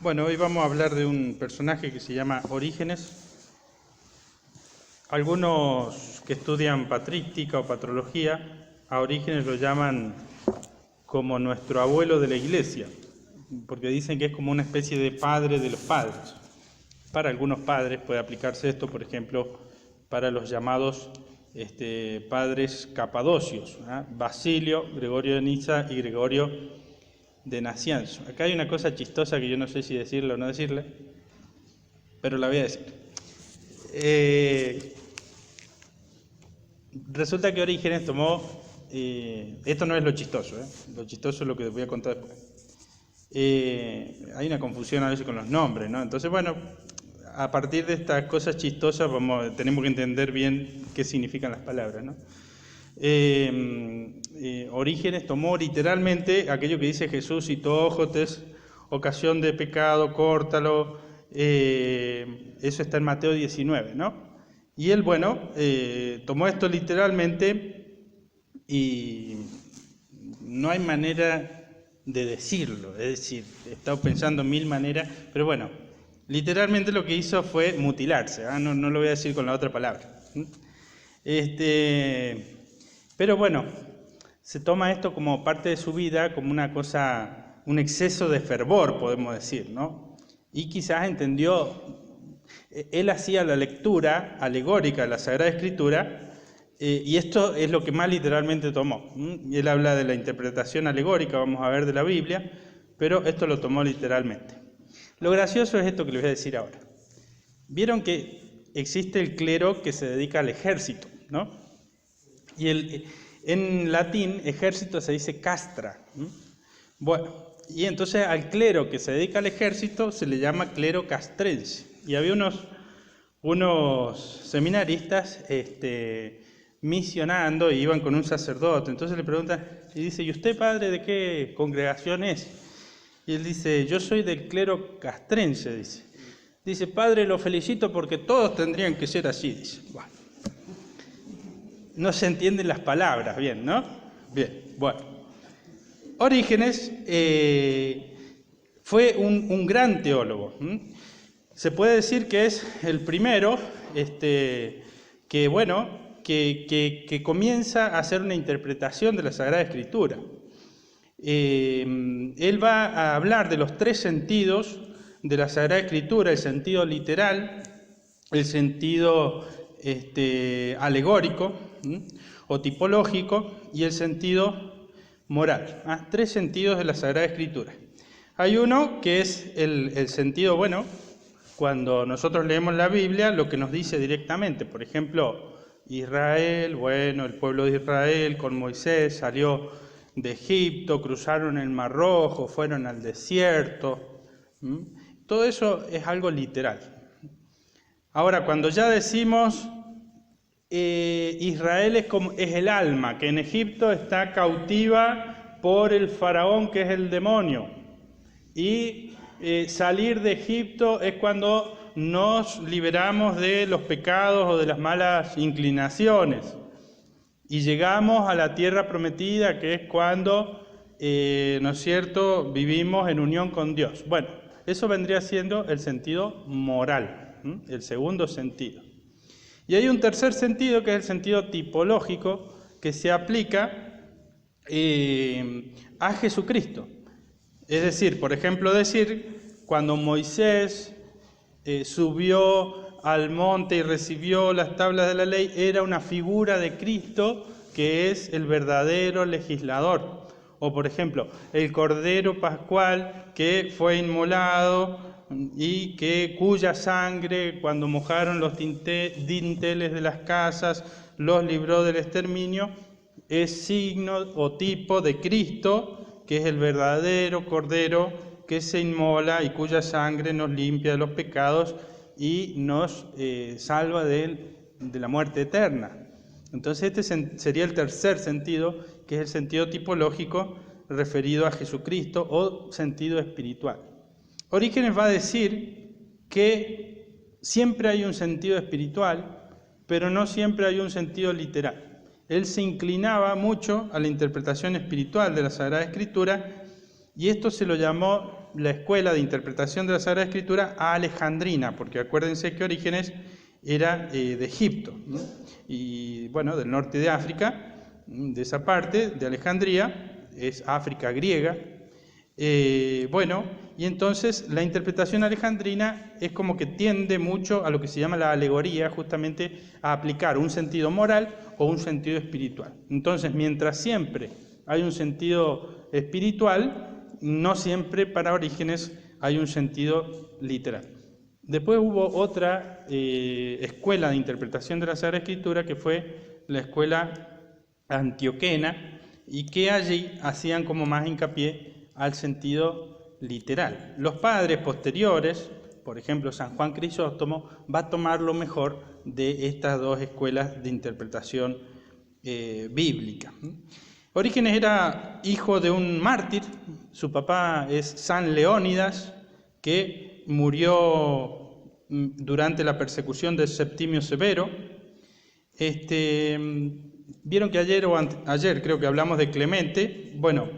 Bueno, hoy vamos a hablar de un personaje que se llama Orígenes. Algunos que estudian patrística o patrología, a Orígenes lo llaman como nuestro abuelo de la iglesia, porque dicen que es como una especie de padre de los padres. Para algunos padres puede aplicarse esto, por ejemplo, para los llamados padres capadocios, ¿eh? Basilio, Gregorio de Niza y Gregorio de Nacianzo. Acá hay una cosa chistosa que yo no sé si decirle o no decirle, pero la voy a decir. Resulta que Orígenes tomó, esto no es lo chistoso, lo chistoso es lo que voy a contar después. Hay una confusión a veces con los nombres, ¿no? Entonces, bueno, a partir de estas cosas chistosas tenemos que entender bien qué significan las palabras, ¿no? Orígenes tomó literalmente aquello que dice Jesús: Itójotes, ocasión de pecado, córtalo. Eso está en Mateo 19, ¿no? Y él, bueno, tomó esto literalmente y no hay manera de decirlo, es decir, he estado pensando en mil maneras, pero bueno, literalmente lo que hizo fue mutilarse, ¿eh? No lo voy a decir con la otra palabra. Pero bueno, se toma esto como parte de su vida, como una cosa, un exceso de fervor, podemos decir, ¿no? Y quizás entendió, él hacía la lectura alegórica de la Sagrada Escritura, y esto es lo que más literalmente tomó. Él habla de la interpretación alegórica, vamos a ver, de la Biblia, pero esto lo tomó literalmente. Lo gracioso es esto que les voy a decir ahora. Vieron que existe el clero que se dedica al ejército, ¿no? Y en latín, ejército se dice castra. Bueno, y entonces al clero que se dedica al ejército se le llama clero castrense. Y había unos seminaristas misionando y iban con un sacerdote. Entonces le preguntan, y dice: ¿y usted, padre, de qué congregación es? Y él dice: yo soy del clero castrense, dice. Dice: padre, lo felicito porque todos tendrían que ser así, dice. Bueno, no se entienden las palabras bien, ¿no? Bien, bueno. Orígenes fue un gran teólogo. Se puede decir que es el primero que comienza a hacer una interpretación de la Sagrada Escritura. Él va a hablar de los tres sentidos de la Sagrada Escritura: el sentido literal, el sentido alegórico o tipológico y el sentido moral. Tres sentidos de la Sagrada Escritura. Hay uno que es el sentido, bueno, cuando nosotros leemos la Biblia, lo que nos dice directamente. Por ejemplo, Israel, bueno, el pueblo de Israel con Moisés salió de Egipto, cruzaron el Mar Rojo, fueron al desierto. Todo eso es algo literal. Ahora, cuando ya decimos Israel es el alma, que en Egipto está cautiva por el faraón, que es el demonio, y salir de Egipto es cuando nos liberamos de los pecados o de las malas inclinaciones y llegamos a la tierra prometida, que es cuando, ¿no es cierto?, vivimos en unión con Dios. Bueno, eso vendría siendo el sentido moral, el segundo sentido. Y hay un tercer sentido, que es el sentido tipológico, que se aplica a Jesucristo. Es decir, por ejemplo, cuando Moisés subió al monte y recibió las tablas de la ley, era una figura de Cristo, que es el verdadero legislador. O, por ejemplo, el Cordero Pascual que fue inmolado y cuya sangre, cuando mojaron los dinteles de las casas, los libró del exterminio, es signo o tipo de Cristo, que es el verdadero Cordero que se inmola y cuya sangre nos limpia de los pecados y nos salva de la muerte eterna. Entonces este sería el tercer sentido, que es el sentido tipológico referido a Jesucristo o sentido espiritual. Orígenes va a decir que siempre hay un sentido espiritual, pero no siempre hay un sentido literal. Él se inclinaba mucho a la interpretación espiritual de la Sagrada Escritura y esto se lo llamó la escuela de interpretación de la Sagrada Escritura a alejandrina, porque acuérdense que Orígenes era de Egipto, ¿no? Y bueno, del norte de África, de esa parte, de Alejandría, es África griega. Bueno, y entonces la interpretación alejandrina es como que tiende mucho a lo que se llama la alegoría, justamente a aplicar un sentido moral o un sentido espiritual. Entonces, mientras siempre hay un sentido espiritual, no siempre para Orígenes hay un sentido literal. Después hubo otra escuela de interpretación de la Sagrada Escritura, que fue la escuela antioquena, y que allí hacían como más hincapié al sentido literal. Los padres posteriores, por ejemplo San Juan Crisóstomo, va a tomar lo mejor de estas dos escuelas de interpretación bíblica. Orígenes era hijo de un mártir, su papá es San Leónidas, que murió durante la persecución de Septimio Severo. Vieron que ayer creo que hablamos de Clemente. Bueno,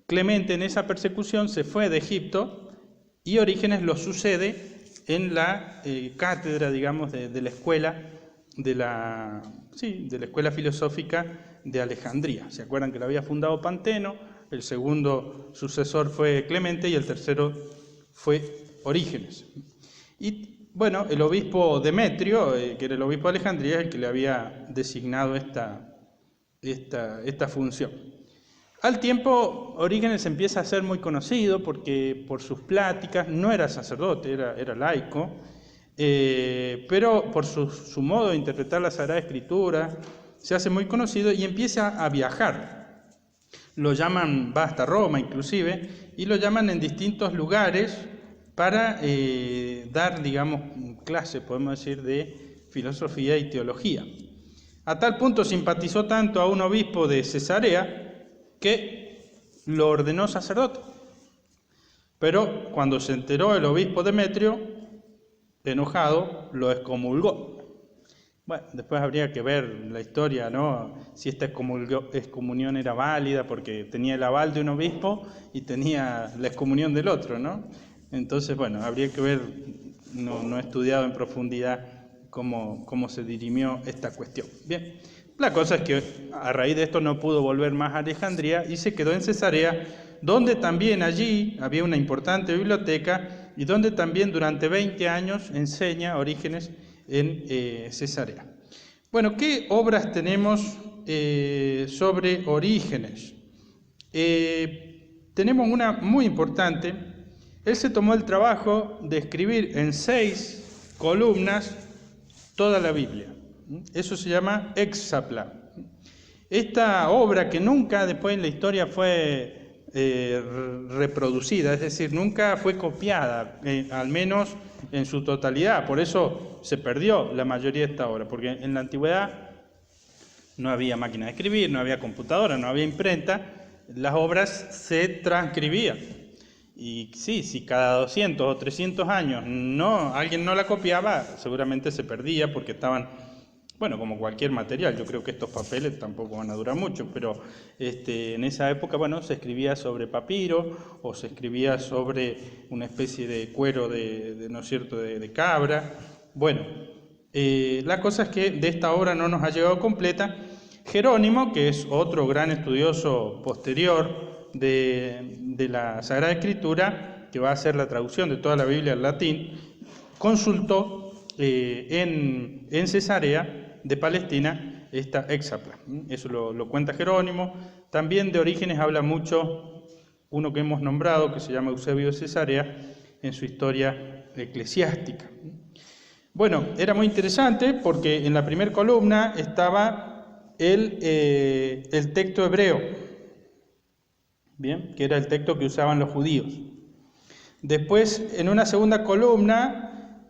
Clemente en esa persecución se fue de Egipto y Orígenes lo sucede en la cátedra, digamos, de la escuela, de la escuela filosófica de Alejandría. ¿Se acuerdan que la había fundado Panteno? El segundo sucesor fue Clemente y el tercero fue Orígenes. Y bueno, el obispo Demetrio, que era el obispo de Alejandría, es el que le había designado esta función. Al tiempo, Orígenes empieza a ser muy conocido porque por sus pláticas, no era sacerdote, era laico, pero por su modo de interpretar la Sagrada Escritura, se hace muy conocido y empieza a viajar. Lo llaman, va hasta Roma inclusive, y lo llaman en distintos lugares para dar, digamos, clase, podemos decir, de filosofía y teología. A tal punto simpatizó tanto a un obispo de Cesarea que lo ordenó sacerdote. Pero cuando se enteró el obispo Demetrio, enojado, lo excomulgó. Bueno, después habría que ver la historia, ¿no? Si esta excomunión era válida, porque tenía el aval de un obispo y tenía la excomunión del otro, ¿no? Entonces, bueno, habría que ver, no he estudiado en profundidad cómo se dirimió esta cuestión. Bien, la cosa es que a raíz de esto no pudo volver más a Alejandría y se quedó en Cesarea, donde también allí había una importante biblioteca y donde también durante 20 años enseña Orígenes en Cesarea. Bueno, ¿qué obras tenemos sobre Orígenes? Tenemos una muy importante. Él se tomó el trabajo de escribir en 6 columnas toda la Biblia. Eso se llama Hexapla. Esta obra que nunca después en la historia fue reproducida, es decir, nunca fue copiada, al menos en su totalidad. Por eso se perdió la mayoría de esta obra, porque en la antigüedad no había máquina de escribir, no había computadora, no había imprenta, las obras se transcribían. Y sí, si cada 200 o 300 años alguien no la copiaba, seguramente se perdía porque estaban, bueno, como cualquier material. Yo creo que estos papeles tampoco van a durar mucho, pero en esa época, bueno, se escribía sobre papiro o se escribía sobre una especie de cuero ¿no es cierto?, de cabra. Bueno, la cosa es que de esta obra no nos ha llegado completa. Jerónimo, que es otro gran estudioso posterior de la Sagrada Escritura, que va a hacer la traducción de toda la Biblia al latín, consultó en Cesarea de Palestina esta Hexapla. Eso lo cuenta Jerónimo. También de Orígenes habla mucho uno que hemos nombrado, que se llama Eusebio de Cesarea, en su historia eclesiástica. Bueno, era muy interesante porque en la primera columna estaba el texto hebreo, bien, que era el texto que usaban los judíos. Después, en una segunda columna,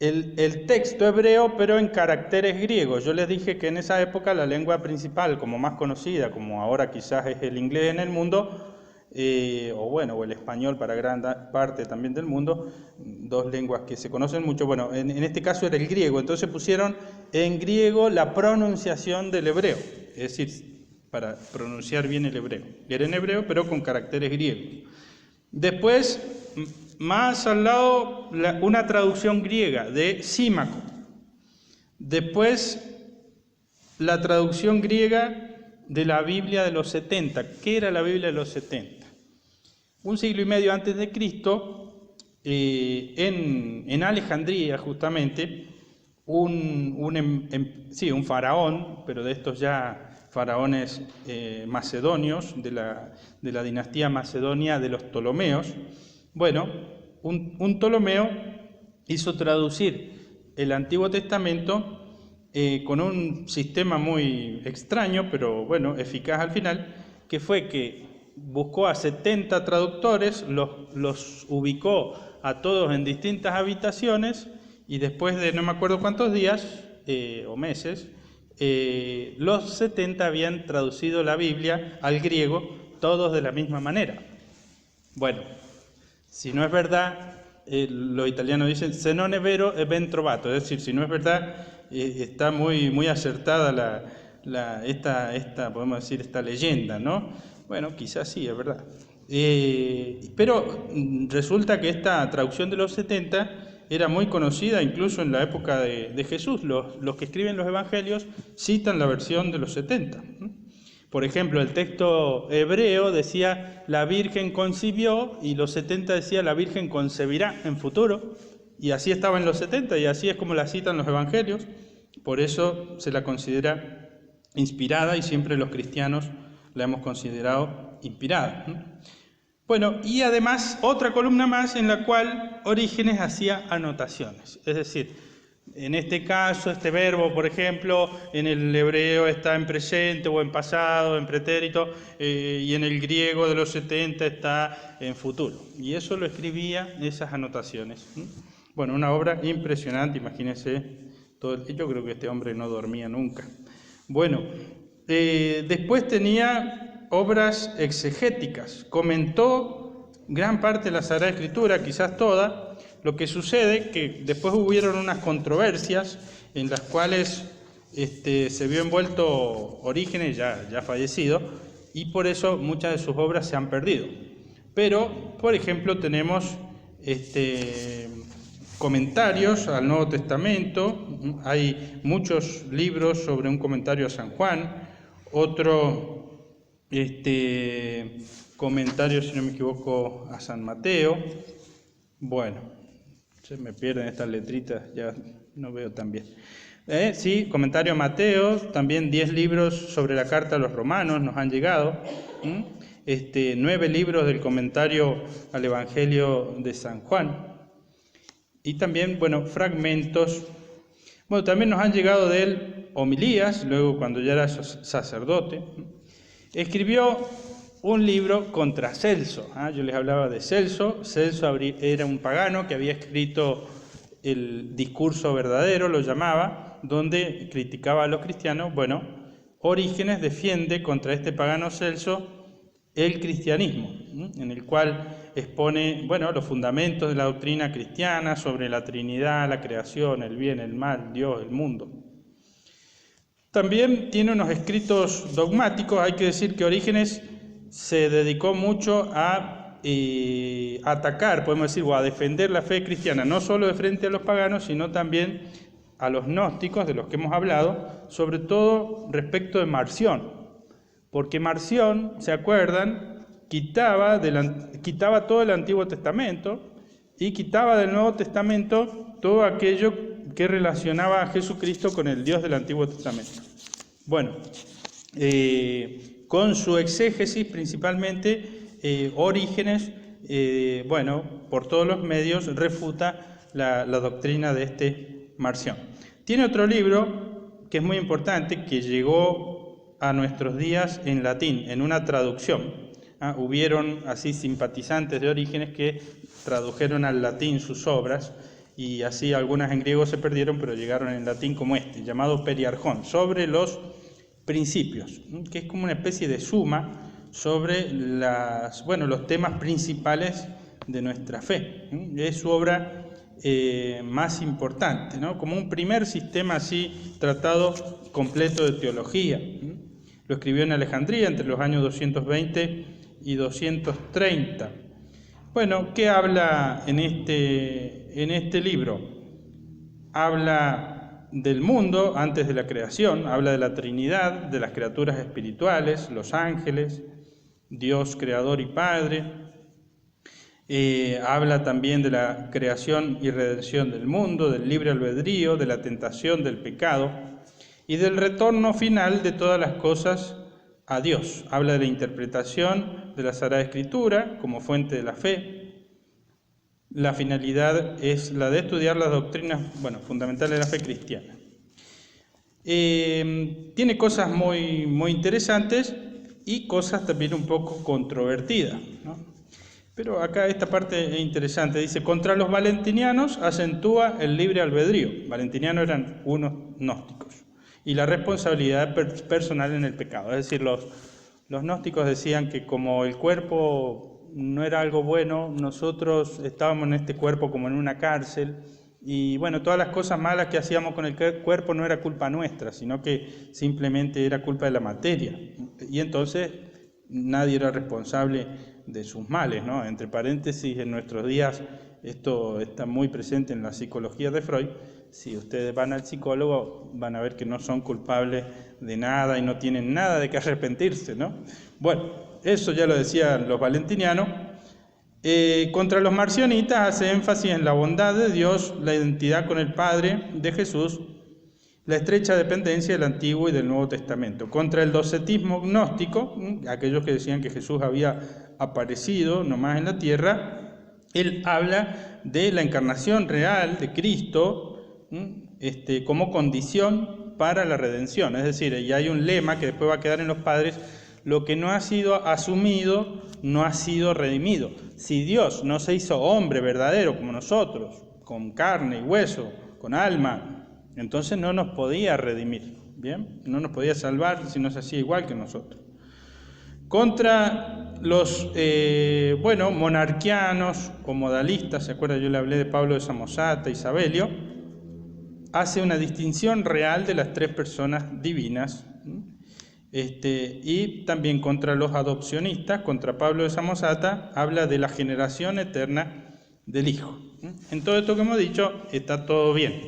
el texto hebreo, pero en caracteres griegos. Yo les dije que en esa época la lengua principal, como más conocida, como ahora quizás es el inglés en el mundo, o el español para gran parte también del mundo, dos lenguas que se conocen mucho. Bueno, en este caso era el griego, entonces pusieron en griego la pronunciación del hebreo, es decir, para pronunciar bien el hebreo. Era en hebreo, pero con caracteres griegos. Después, más al lado una traducción griega de Símaco. Después la traducción griega de la Biblia de los 70. ¿Qué era la Biblia de los 70? Un siglo y medio antes de Cristo, en Alejandría justamente, un faraón, pero de estos ya faraones macedonios, de la dinastía macedonia de los Ptolomeos. Bueno, un Ptolomeo hizo traducir el Antiguo Testamento con un sistema muy extraño, pero bueno, eficaz al final, que fue que buscó a 70 traductores, los ubicó a todos en distintas habitaciones y después de no me acuerdo cuántos días o meses, los 70 habían traducido la Biblia al griego, todos de la misma manera. Bueno, si no es verdad, los italianos dicen se non è vero è ben trovato, es decir, si no es verdad, está muy acertada podemos decir, esta leyenda, ¿no? Bueno, quizás sí, es verdad. Pero resulta que esta traducción de los 70 era muy conocida incluso en la época de Jesús. Los que escriben los evangelios citan la versión de los 70. Por ejemplo, el texto hebreo decía la Virgen concibió y los 70 decía la Virgen concebirá en futuro. Y así estaba en los 70 y así es como la citan los evangelios. Por eso se la considera inspirada y siempre los cristianos la hemos considerado inspirada. Bueno, y además otra columna más en la cual Orígenes hacía anotaciones. Es decir, en este caso, este verbo, por ejemplo, en el hebreo está en presente o en pasado, en pretérito, y en el griego de los 70 está en futuro. Y eso lo escribía en esas anotaciones. Bueno, una obra impresionante, imagínense. Yo creo que este hombre no dormía nunca. Bueno, después tenía obras exegéticas. Comentó gran parte de la Sagrada Escritura, quizás toda. Lo que sucede que después hubieron unas controversias en las cuales se vio envuelto Orígenes, ya fallecido, y por eso muchas de sus obras se han perdido. Pero, por ejemplo, tenemos comentarios al Nuevo Testamento. Hay muchos libros sobre un comentario a San Juan, otro comentario, si no me equivoco, a San Mateo. Bueno, se me pierden estas letritas, ya no veo tan bien. Sí, comentario a Mateo, también 10 libros sobre la carta a los romanos nos han llegado. 9 libros del comentario al Evangelio de San Juan. Y también, bueno, fragmentos. Bueno, también nos han llegado de él homilías, luego cuando ya era sacerdote. Escribió un libro contra Celso. Yo les hablaba de Celso. Celso era un pagano que había escrito el discurso verdadero, lo llamaba, donde criticaba a los cristianos. Bueno, Orígenes defiende contra este pagano Celso el cristianismo, en el cual expone, bueno, los fundamentos de la doctrina cristiana sobre la Trinidad, la creación, el bien, el mal, Dios, el mundo. También tiene unos escritos dogmáticos. Hay que decir que Orígenes se dedicó mucho a atacar, podemos decir, o a defender la fe cristiana, no solo de frente a los paganos, sino también a los gnósticos, de los que hemos hablado, sobre todo respecto de Marción. Porque Marción, ¿se acuerdan?, quitaba todo el Antiguo Testamento y quitaba del Nuevo Testamento todo aquello que relacionaba a Jesucristo con el Dios del Antiguo Testamento. Bueno, con su exégesis principalmente, Orígenes, por todos los medios refuta la doctrina de Marción. Tiene otro libro que es muy importante, que llegó a nuestros días en latín, en una traducción. Hubieron así simpatizantes de Orígenes que tradujeron al latín sus obras, y así algunas en griego se perdieron, pero llegaron en latín como llamado Periarjón, sobre los principios, que es como una especie de suma sobre los temas principales de nuestra fe. Es su obra más importante, ¿no? Como un primer sistema así, tratado completo de teología. Lo escribió en Alejandría entre los años 220 y 230. Bueno, ¿qué habla en este libro? Habla del mundo antes de la creación, habla de la Trinidad, de las criaturas espirituales, los ángeles, Dios creador y Padre. Habla también de la creación y redención del mundo, del libre albedrío, de la tentación del pecado y del retorno final de todas las cosas a Dios. Habla de la interpretación de la Sagrada Escritura como fuente de la fe. La finalidad es la de estudiar las doctrinas, fundamentales de la fe cristiana. Tiene cosas muy, muy interesantes y cosas también un poco controvertidas, ¿no? Pero acá esta parte es interesante. Dice, contra los valentinianos acentúa el libre albedrío. Valentinianos eran unos gnósticos. Y la responsabilidad personal en el pecado. Es decir, los gnósticos decían que como el cuerpo no era algo bueno, nosotros estábamos en este cuerpo como en una cárcel. Y bueno, todas las cosas malas que hacíamos con el cuerpo no era culpa nuestra, sino que simplemente era culpa de la materia. Y entonces nadie era responsable de sus males, ¿no? Entre paréntesis, en nuestros días esto está muy presente en la psicología de Freud. Si ustedes van al psicólogo van a ver que no son culpables de nada y no tienen nada de que arrepentirse, ¿no? Bueno, eso ya lo decían los valentinianos. Contra los marcionitas hace énfasis en la bondad de Dios, la identidad con el Padre de Jesús, la estrecha dependencia del Antiguo y del Nuevo Testamento. Contra el docetismo gnóstico, aquellos que decían que Jesús había aparecido nomás en la tierra, él habla de la encarnación real de Cristo como condición para la redención. Es decir, y hay un lema que después va a quedar en los padres: lo que no ha sido asumido no ha sido redimido. Si Dios no se hizo hombre verdadero como nosotros, con carne y hueso, con alma, entonces no nos podía redimir, ¿bien? No nos podía salvar si no se hacía igual que nosotros. Contra los monarquianos o modalistas, ¿se acuerda? Yo le hablé de Pablo de Samosata y Sabelio. Hace una distinción real de las tres personas divinas. Y también contra los adopcionistas, contra Pablo de Samosata, habla de la generación eterna del Hijo. En todo esto que hemos dicho está todo bien.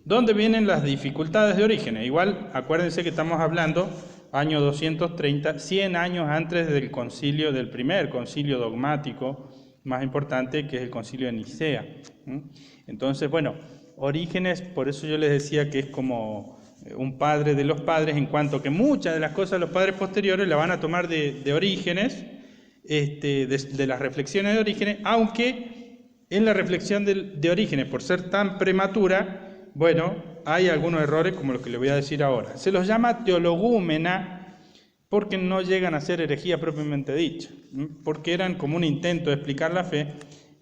¿Dónde vienen las dificultades de Orígenes? Igual, acuérdense que estamos hablando año 230, 100 años antes del concilio, del primer concilio dogmático más importante, que es el concilio de Nicea. Entonces, Orígenes, por eso yo les decía que es como un padre de los padres, en cuanto que muchas de las cosas de los padres posteriores la van a tomar de Orígenes, de las reflexiones de Orígenes, aunque en la reflexión de Orígenes, por ser tan prematura, hay algunos errores como los que le voy a decir ahora. Se los llama teologúmena porque no llegan a ser herejía propiamente dicha, porque eran como un intento de explicar la fe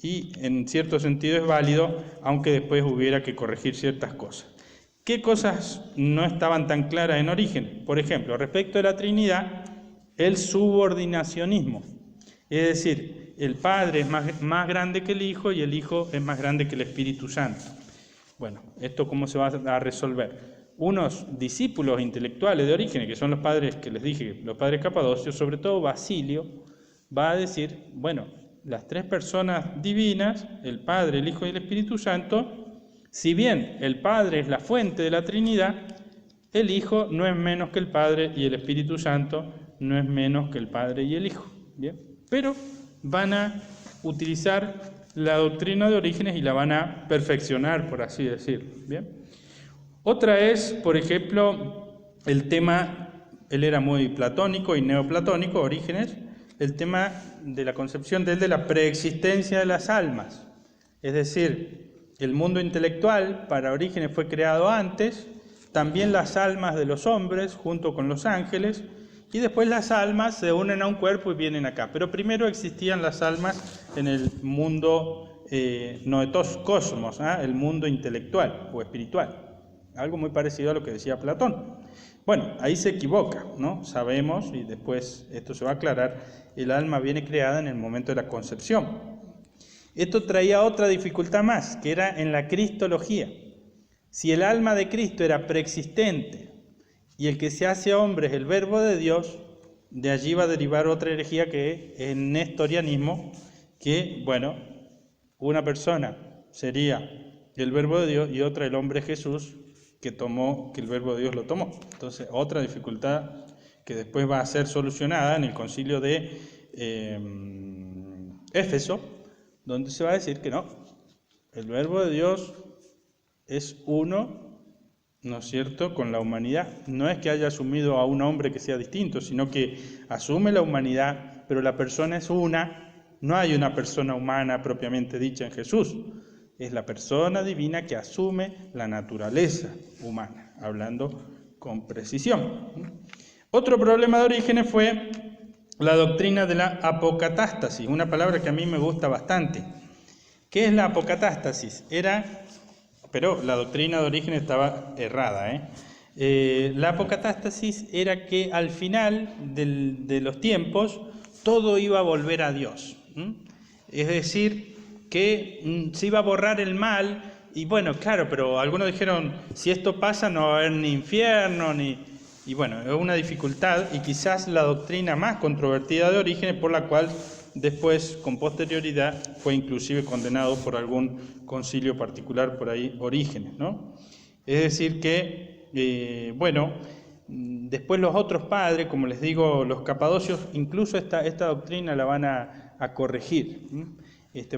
y en cierto sentido es válido, aunque después hubiera que corregir ciertas cosas. ¿Qué cosas no estaban tan claras en Orígenes? Por ejemplo, respecto de la Trinidad, el subordinacionismo. Es decir, el Padre es más grande que el Hijo y el Hijo es más grande que el Espíritu Santo. Bueno, ¿esto cómo se va a resolver? Unos discípulos intelectuales de Orígenes, que son los padres que les dije, los padres capadocios, sobre todo Basilio, va a decir, las tres personas divinas, el Padre, el Hijo y el Espíritu Santo, si bien el Padre es la fuente de la Trinidad, el Hijo no es menos que el Padre y el Espíritu Santo no es menos que el Padre y el Hijo. ¿Bien? Pero van a utilizar la doctrina de Orígenes y la van a perfeccionar, por así decirlo. ¿Bien? Otra es, por ejemplo, el tema, él era muy platónico y neoplatónico, Orígenes, el tema de la concepción de la preexistencia de las almas. Es decir, el mundo intelectual para Orígenes fue creado antes, también las almas de los hombres junto con los ángeles, y después las almas se unen a un cuerpo y vienen acá. Pero primero existían las almas en el mundo noetos cosmos, el mundo intelectual o espiritual. Algo muy parecido a lo que decía Platón. Ahí se equivoca, ¿no? Sabemos, y después esto se va a aclarar, el alma viene creada en el momento de la concepción. Esto traía otra dificultad más, que era en la cristología. Si el alma de Cristo era preexistente y el que se hace hombre es el verbo de Dios, de allí va a derivar otra herejía que es el nestorianismo, que, bueno, una persona sería el Verbo de Dios y otra el hombre Jesús, que el Verbo de Dios lo tomó. Entonces, otra dificultad que después va a ser solucionada en el concilio de Éfeso, donde se va a decir que no, el Verbo de Dios es uno, ¿no es cierto?, con la humanidad. No es que haya asumido a un hombre que sea distinto, sino que asume la humanidad, pero la persona es una. No hay una persona humana propiamente dicha en Jesús. Es la persona divina que asume la naturaleza humana, hablando con precisión. Otro problema de Orígenes fue la doctrina de la apocatástasis, una palabra que a mí me gusta bastante. ¿Qué es la apocatástasis? Pero la doctrina de Orígenes estaba errada. La apocatástasis era que al final de los tiempos todo iba a volver a Dios. Es decir, que se iba a borrar el mal, y bueno, claro, pero algunos dijeron, si esto pasa no va a haber ni infierno, y bueno, es una dificultad, y quizás la doctrina más controvertida de Orígenes, por la cual después, con posterioridad, fue inclusive condenado por algún concilio particular por ahí, Orígenes, ¿no? Es decir que, después los otros padres, como les digo, los capadocios, incluso esta doctrina la van a corregir.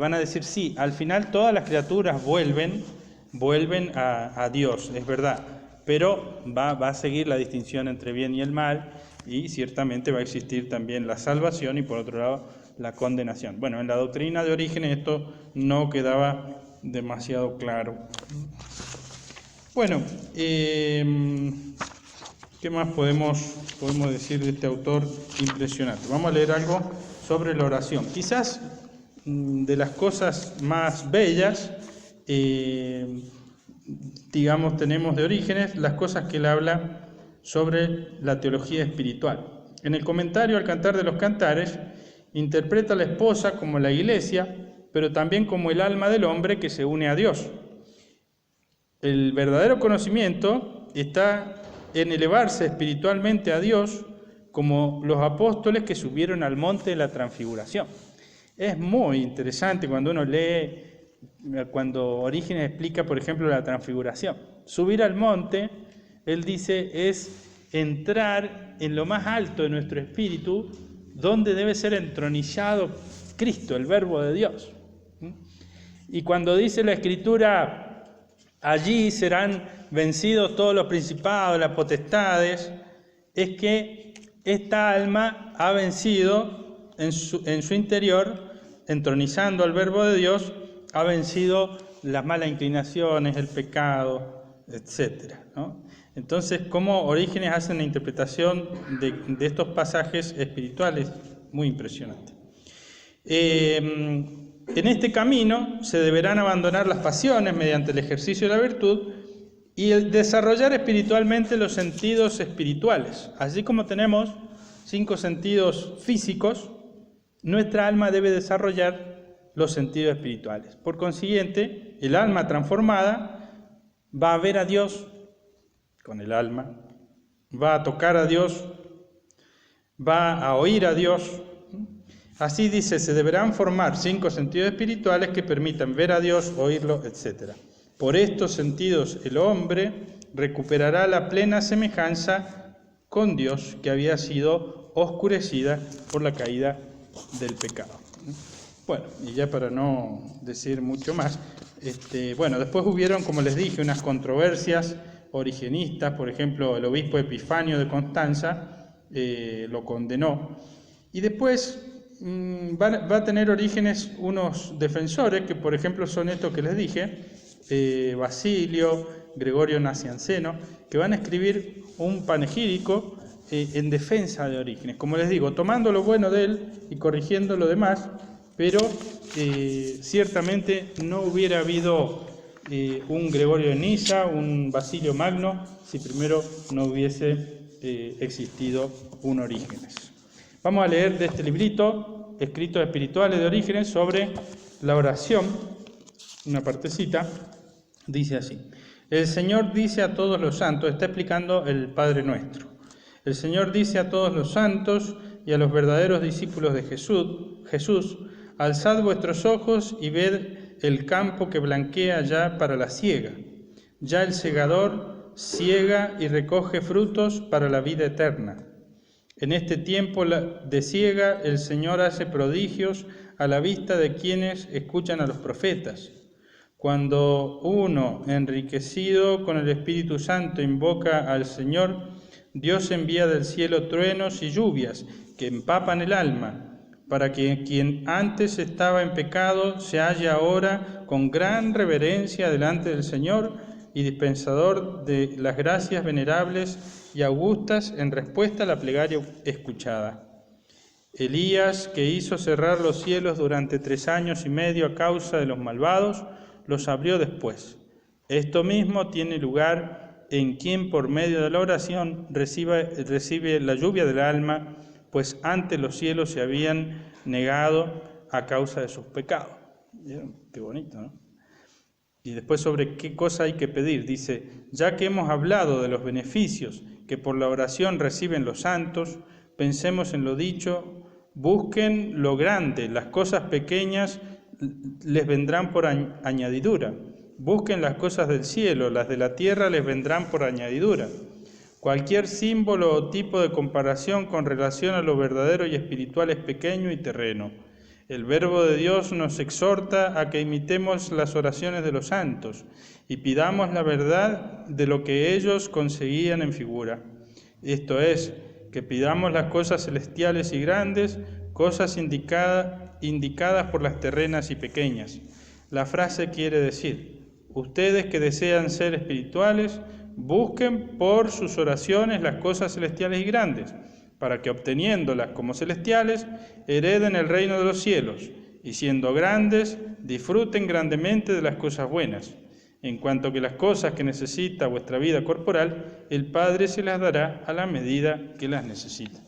Van a decir, sí, al final todas las criaturas vuelven a Dios, es verdad, pero va a seguir la distinción entre bien y el mal, y ciertamente va a existir también la salvación y por otro lado la condenación. Bueno, en la doctrina de Orígenes esto no quedaba demasiado claro. Bueno, ¿qué más podemos decir de este autor impresionante? Vamos a leer algo sobre la oración. Quizás de las cosas más bellas, tenemos de Orígenes las cosas que él habla sobre la teología espiritual. En el comentario al Cantar de los Cantares, interpreta a la esposa como la iglesia, pero también como el alma del hombre que se une a Dios. El verdadero conocimiento está en elevarse espiritualmente a Dios, como los apóstoles que subieron al monte de la transfiguración. Es muy interesante cuando uno lee, cuando Orígenes explica, por ejemplo, la transfiguración. Subir al monte, él dice, es entrar en lo más alto de nuestro espíritu, donde debe ser entronizado Cristo, el Verbo de Dios. Y cuando dice la Escritura, allí serán vencidos todos los principados, las potestades, es que esta alma ha vencido en su interior, entronizando al Verbo de Dios, ha vencido las malas inclinaciones, el pecado, etc., ¿no? Entonces, ¿cómo Orígenes hace una interpretación de estos pasajes espirituales? Muy impresionante. En este camino se deberán abandonar las pasiones mediante el ejercicio de la virtud y el desarrollar espiritualmente los sentidos espirituales. Así como tenemos 5 sentidos físicos, nuestra alma debe desarrollar los sentidos espirituales. Por consiguiente, el alma transformada va a ver a Dios con el alma, va a tocar a Dios, va a oír a Dios. Así dice, se deberán formar 5 sentidos espirituales que permitan ver a Dios, oírlo, etc. Por estos sentidos el hombre recuperará la plena semejanza con Dios que había sido oscurecida por la caída del pecado. Bueno, y ya para no decir mucho más, después hubieron, como les dije, unas controversias origenistas. Por ejemplo, el obispo Epifanio de Constanza lo condenó, y después va a tener Orígenes unos defensores que, por ejemplo, son estos que les dije, Basilio, Gregorio Nacianceno, que van a escribir un panegírico en defensa de Orígenes, como les digo, tomando lo bueno de él y corrigiendo lo demás, pero ciertamente no hubiera habido un Gregorio de Niza, un Basilio Magno, si primero no hubiese existido un Orígenes. Vamos a leer de este librito, Escritos Espirituales de Orígenes, sobre la oración, una partecita, dice así: el Señor dice a todos los santos, está explicando el Padre Nuestro, el Señor dice a todos los santos y a los verdaderos discípulos de Jesús, Alzad vuestros ojos y ved el campo que blanquea ya para la siega. Ya el segador siega y recoge frutos para la vida eterna. En este tiempo de siega el Señor hace prodigios a la vista de quienes escuchan a los profetas. Cuando uno, enriquecido con el Espíritu Santo, invoca al Señor, Dios envía del cielo truenos y lluvias que empapan el alma, para que quien antes estaba en pecado se halle ahora con gran reverencia delante del Señor y dispensador de las gracias venerables y augustas en respuesta a la plegaria escuchada. Elías, que hizo cerrar los cielos durante 3 años y medio a causa de los malvados, los abrió después. Esto mismo tiene lugar en quien por medio de la oración recibe la lluvia del alma, pues antes los cielos se habían negado a causa de sus pecados. Qué bonito, ¿no? Y después sobre qué cosa hay que pedir, dice, ya que hemos hablado de los beneficios que por la oración reciben los santos, pensemos en lo dicho, busquen lo grande, las cosas pequeñas les vendrán por añadidura. Busquen las cosas del cielo, las de la tierra les vendrán por añadidura. Cualquier símbolo o tipo de comparación con relación a lo verdadero y espiritual es pequeño y terreno. El Verbo de Dios nos exhorta a que imitemos las oraciones de los santos y pidamos la verdad de lo que ellos conseguían en figura. Esto es, que pidamos las cosas celestiales y grandes, cosas indicadas por las terrenas y pequeñas. La frase quiere decir, ustedes que desean ser espirituales, busquen por sus oraciones las cosas celestiales y grandes, para que obteniéndolas como celestiales, hereden el reino de los cielos, y siendo grandes, disfruten grandemente de las cosas buenas. En cuanto que las cosas que necesita vuestra vida corporal, el Padre se las dará a la medida que las necesita.